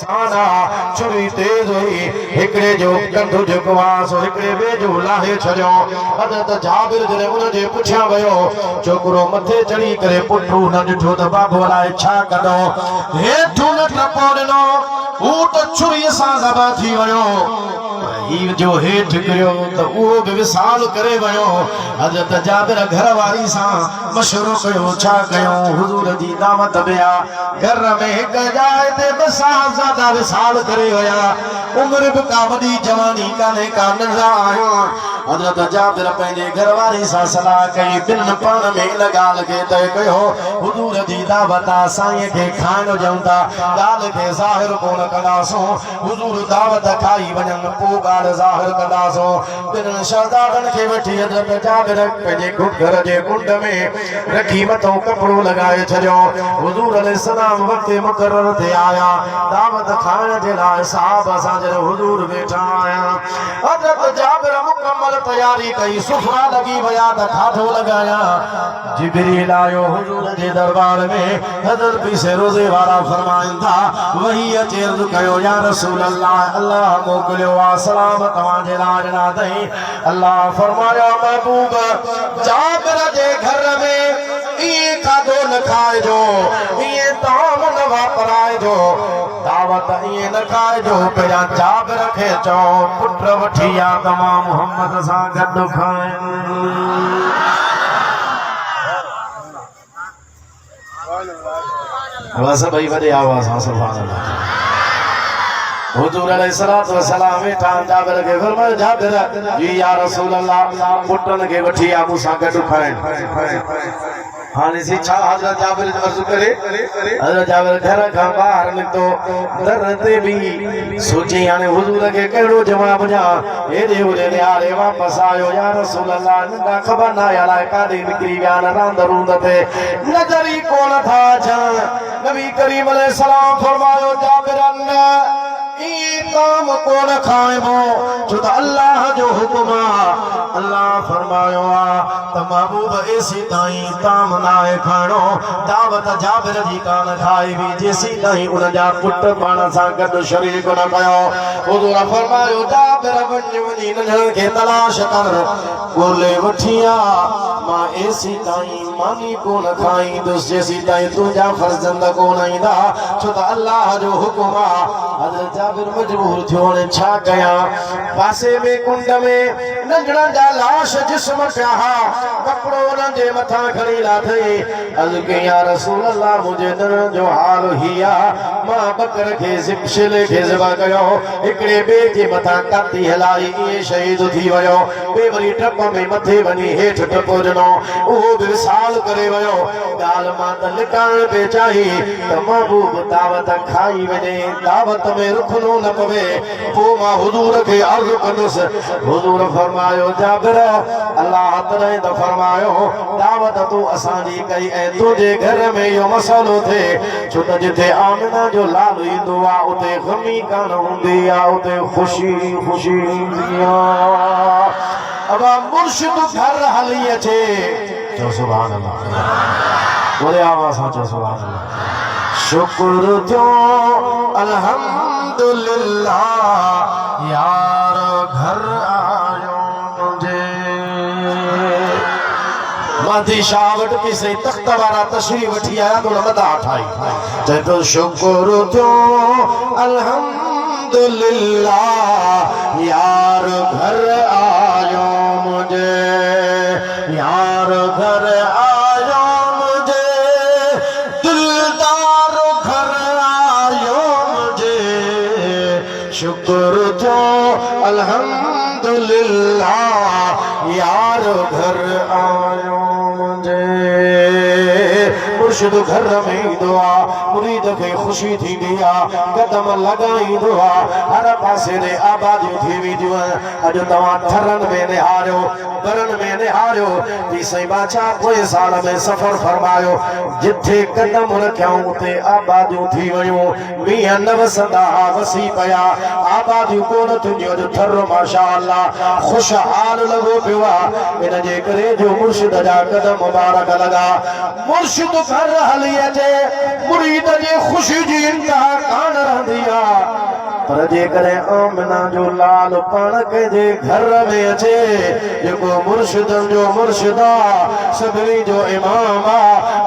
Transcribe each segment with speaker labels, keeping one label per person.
Speaker 1: आसाना छुरी तेज हुई हिकड़े जो कंधु जेको आस हिकड़े ॿिए जो लाहे छॾियो हज़रत जाबिर जॾहिं उन जे पुठियां वियो छोकिरो मथे चढ़ी करे पुठू न ॾिठो त बाबू अलाए छा कंदो हेठूं न टपो ॾिनो हू त छुरीअ सां ज़बह थी वियो ही जो हेठ कयो तो वो भी विसाल करे वयो हजरत जाबिर घर वारी सा मशवरो कयो छा कयो हुजूर जी दावत बिया घर में एक जाए ते बसा ज्यादा विसाल करे वया उम्र भी का वडी जवानी काने का नजा आयो हजरत जाबिर पंहिंजे घर वारी सा सलाह कई बिन पाण में लगाल के तय कयो हुजूर जी दावत साईं के खानो जंदा गाल के ज़ाहिर कोन कदासो हुजूर दावत खाई वजन पो ज़ाहिर कंदासो बिन शहजादन के वठी हज़रत जाबिर पंहिंजे घर जे कुंड में रखी मथो कपड़ो लगाए छॾियो हुजूर अलैहिस्सलाम वक्त मुक़रर थे आया दावत खाइण जे लाइ साहब सां जॾहिं हुजूर वेठा आया हज़रत जाबिर मुकम्मल तैयारी कई सुफरा लगी वया त खाधो लगाया जिब्रील आयो हुजूर जे दरबार में हज़रत पीसे रोज़े वारा फरमाइन था वही अचे अर्ज़ कयो या रसूल अल्लाह अल्लाह मोकिलियो आ सलाम तवाजे लाजना दई अल्लाह फरमाया महबूब जाबिर जे घर में ये खाधो न खाए जो ये ताम न वापराए जो दावत ये न खाए जो पहिरियां जाबिर खे चओ पुट वठी आ तमाम मोहम्मद सां गॾु खाइनि बस भाई वॾे आवाज़ सां सुभान अल्लाह हुजूर अलैहिस्सलातु वस्सलाम वेठा जाबिर के फरमाया जाबिर जी या रसूल अल्लाह पुटन के वठी आ मूंसां गॾु खाइण हाने सी छा हज़रत जाबिर अर्ज़ करे हज़रत जाबिर घर खां ॿाहिरि निकितो दर ते भी सोचे हाणे हुजूर खे कहिड़ो जवाब ॾियां हेॾे होॾे निहारे वापसि आयो या रसूल अल्लाह नंढा ख़बर न आहे अलाए काॾे निकिरी विया न रांद रूंद ते नज़र ई कोन था अचनि नबी करीम अलैहिस्सलाम फरमायो जाबिर ये काम कोन खाइबो छो त अल्लाह जो हुक्म अल्लाह फरमायो त महबूब ऐसी ताई ताम नाए खाणो दावत जाबिर जी कान खाई भी जेसी ताई उन जा पुट पाण सां गॾु शरीक न कयो हुजूर फरमायो जाबिर वञी नंढनि खे तलाश कर ॻोल्हे वठी आ मां ऐसी ताई मानी कोन खाईंदुसि जेसी ताई तुंहिंजा फर्ज़ंद कोन ईंदा छो त अल्लाह जो हुक्म हज़रत जाबिर मजबूर थियो हाणे छा कयां पासे में कुंड में नंढड़ा जा लाश जिस्म पिया कपड़ो उन्हनि जे मथां खणी लाथई अर्ज़ कई या रसूल अल्लाह मुंहिंजे दिलि जो हाल ही आहे मां बकर खे शिले खे ज़िबा कयो हिकिड़े ॿिए जे मथां काती हलाई ईअं शहीद थी वियो ॿिए वरी टप में मथे वञी हेठि टपो ॾिनो उहो बि विसाल करे वियो ॻाल्हि मां त लिकाइण पे चाही त महबूब दावत खाई वञे दावत में रुखनो न पवे पोइ मां हुजूर खे अर्ज़ कंदुसि हुजूर फरमायो जाबिर अल्लाह तॾहिं त फरमायो दावत तूं असांजी कई ऐं तुंहिंजे घर में इहो मसइलो थिए छो त जिथे आमिना जो लाल ईंदो आहे उते ग़मी कान हूंदी आहे उते ख़ुशी ख़ुशी हूंदी आहे अब मुर्शिद घर हली अचे चओ सुभान अल्लाह बोले आवाज़ सां चओ सुभान अल्लाह शुक्र थियो अल्हम्दुलिल्लाह यार घर आयो मुझे माधी शाह वट किसे तख्त वारा तशरीफ वठी आया तो मदा ठाई ते तो शुक्र थियो अल्हम्दुलिल्लाह यार घर आयो मुझे यार घर आयो मुझे दिलदार घर आयो मुझे शुक्र थियो अल्हम्दुलिल्लाह यार घर आयो मुझे मुर्शिद घर में दुआ मुरीद खे खुशी थींदी आहे कदम लॻाईंदो आहे हर पासे ने आबादियूं थी वेंदियूं अॼु तव्हां थरनि में निहारियो बरनि में निहारियो ॿी साईं बादशाह पोइ साल में सफ़र फरमायो जिथे कदम रखियऊं उते आबादियूं थी वियूं मींहं न वसंदा वसी पिया आबादियूं कोन थींदियूं अॼु थर माशा अल्लाह ख़ुशहाल लॻो पियो आहे इन जे करे जो मुर्शिद जा कदम मुबारक लॻा मुर्शिद घर हली अचे मुरीद जी ख़ुशी जी इंतहा कान रहंदी आहे पर जे करे आमना जो लाल पाण के जे घर में अचे जेको मुर्शिदन जो मुर्शिदा सभिनी जो इमाम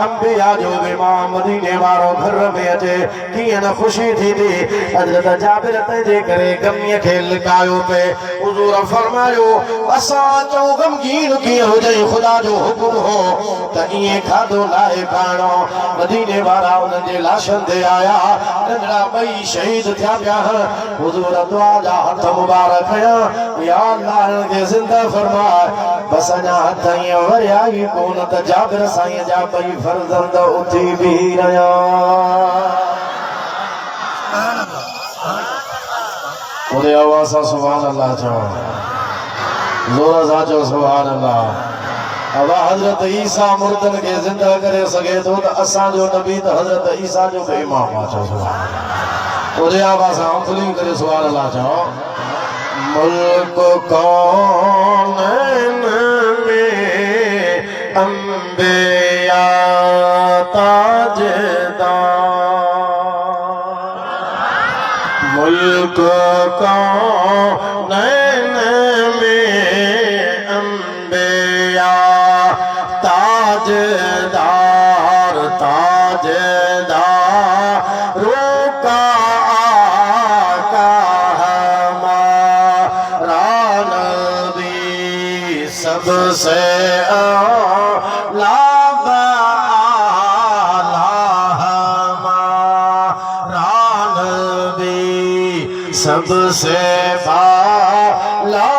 Speaker 1: अंबिया जो इमाम मदीने वारो घर में अचे कीअं न ख़ुशी थींदी। हज़रत जाबिर जे करे गमीअ खे लिकायो पे हुज़ूर फरमायो असां चऊं गमगीन कीअं हुजे ख़ुदा जो हुकुम हो त ईअं खाधो लाहे खाइणो। मदीने वारा उन्हनि जे लाशनि ते आया नंढड़ा ॿई शहीद थिया पिया। हुज़ूर दुआ जा हथ मुबारक खया या अल्लाह खे ज़िंदा फरमाए बस अञा हथ ईअं वरिया ई कोन त जाबिर साईं जा ॿई फर्ज़ंद उथी बीह रहिया। पूरे आवाज़ सां सुभान अल्लाह चओ, ज़ोर सां चओ सुभान अल्लाह। अब हज़रत ईसा मुर्दन के जिंदा करे सके तो असांजो नबी तो हज़रत ईसा जो भी इमाम आ। चओ सुभान अल्लाह। पूरे आवाज़ सां खुली करे सुभान अल्लाह चओ। मुल्क कौनैन में अंबिया ताजदार, मुल्क कौनैन में अंबिया ताजदार ताजदार रोका आका हमारा नबी सबसे आला हमारा नबी सबसे बाला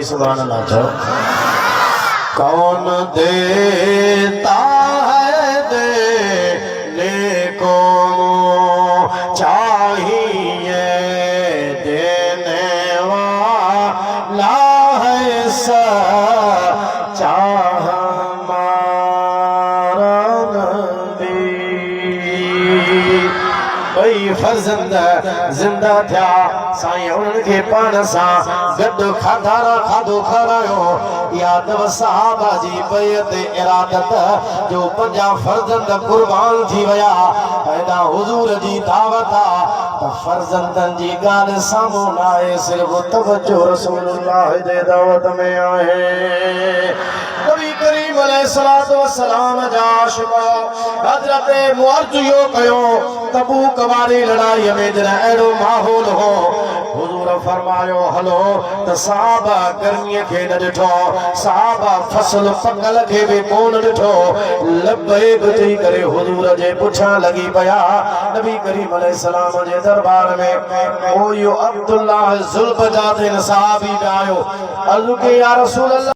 Speaker 1: सुभान अल्लाह चो। कौन देता है देने को चाहिए देने वाला है सच्चा हमारा नबी। ॿई फर्ज़ंद ज़िंदा थिया साईं उन्हनि खे पाण सां गॾु खाधो खारायो। यादव साहबा जी बैत इरादत जो 50 फर्ज़ंद कुर्बान थी विया। पैदा हुज़ूर जी दावत आहे त फर्ज़ंदनि जी ॻाल्हि साम्हूं न आहे सिर्फ़ तवज्जो रसूलुल्लाह जे दावत में आहे। नबी करीम अलैहिस्सलातु वस्सलाम जा आशिक़ हज़रत मुअज़ इहो कयो तबूक वारी लड़ाई में जॾहिं अहिड़ो माहौल हो हुज़ूर फरमायो हलो त सहाबा गर्मीअ खे न ॾिठो सहाबा फसल पकल खे बि कोन ॾिठो लबैक थी करे हुज़ूर जे पुठियां लॻी पिया। नबी करीम अलैहिस्सलाम जे दरबार में ओ यो अब्दुल्लाह ज़ुल्फ़जातिन सहाबी आयो अर्ज़ु के या रसूल अल्लाह